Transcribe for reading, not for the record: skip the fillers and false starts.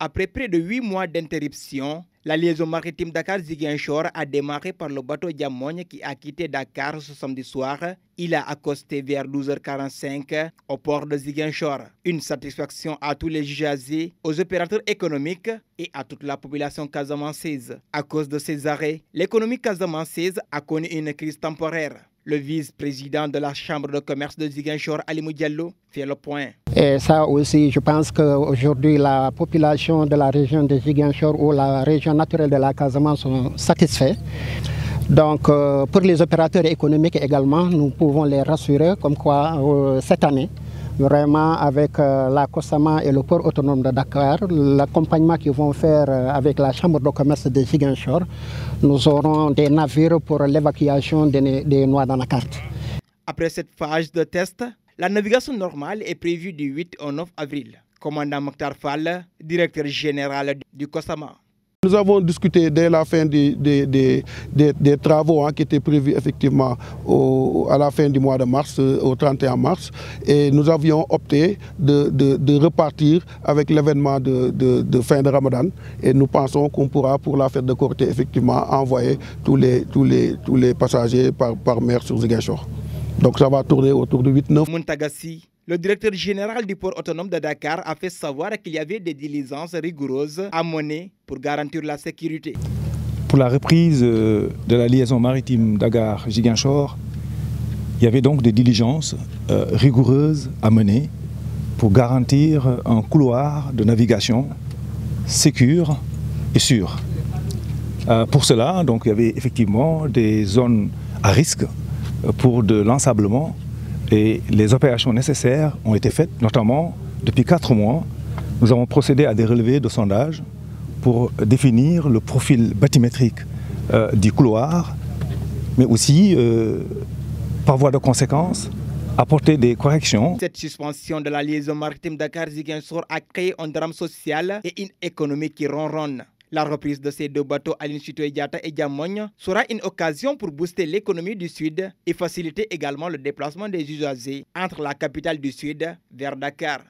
Après près de 8 mois d'interruption, la liaison maritime Dakar-Ziguinchor a démarré par le bateau Diamogne qui a quitté Dakar ce samedi soir. Il a accosté vers 12h45 au port de Ziguinchor. Une satisfaction à tous les usagers, aux opérateurs économiques et à toute la population casamançaise. À cause de ces arrêts, l'économie casamançaise a connu une crise temporaire. Le vice-président de la Chambre de commerce de Ziguinchor, Alimou Diallo, fait le point. Et ça aussi, je pense qu'aujourd'hui, la population de la région de Ziguinchor ou la région naturelle de la Casamance sont satisfaits. Donc, pour les opérateurs économiques également, nous pouvons les rassurer comme quoi cette année, vraiment avec la COSAMA et le port autonome de Dakar, l'accompagnement qu'ils vont faire avec la Chambre de commerce de Ziguinchor, nous aurons des navires pour l'évacuation des noix dans la carte. Après cette phase de test, la navigation normale est prévue du 8 au 9 avril. Commandant Mokhtar Fall, directeur général du COSAMA. Nous avons discuté dès la fin des travaux qui étaient prévus effectivement à la fin du mois de mars, au 31 mars, et nous avions opté de repartir avec l'événement de fin de Ramadan. Et nous pensons qu'on pourra pour la fête de Korité effectivement envoyer tous les passagers par mer sur Ziguinchor. Donc ça va tourner autour de 8-9. Muntagassi, le directeur général du port autonome de Dakar, a fait savoir qu'il y avait des diligences rigoureuses à mener pour garantir la sécurité. Pour la reprise de la liaison maritime Dakar-Ziguinchor, il y avait donc des diligences rigoureuses à mener pour garantir un couloir de navigation sécure et sûr. Pour cela, donc, il y avait effectivement des zones à risque pour de l'ensablement et les opérations nécessaires ont été faites, notamment depuis 4 mois. Nous avons procédé à des relevés de sondage pour définir le profil bathymétrique du couloir, mais aussi, par voie de conséquence, apporter des corrections. Cette suspension de la liaison maritime Dakar-Ziguinchor a créé un drame social et une économie qui ronronne. La reprise de ces deux bateaux Aline Sitoé Diatta et Diamogne sera une occasion pour booster l'économie du Sud et faciliter également le déplacement des usagers entre la capitale du Sud vers Dakar.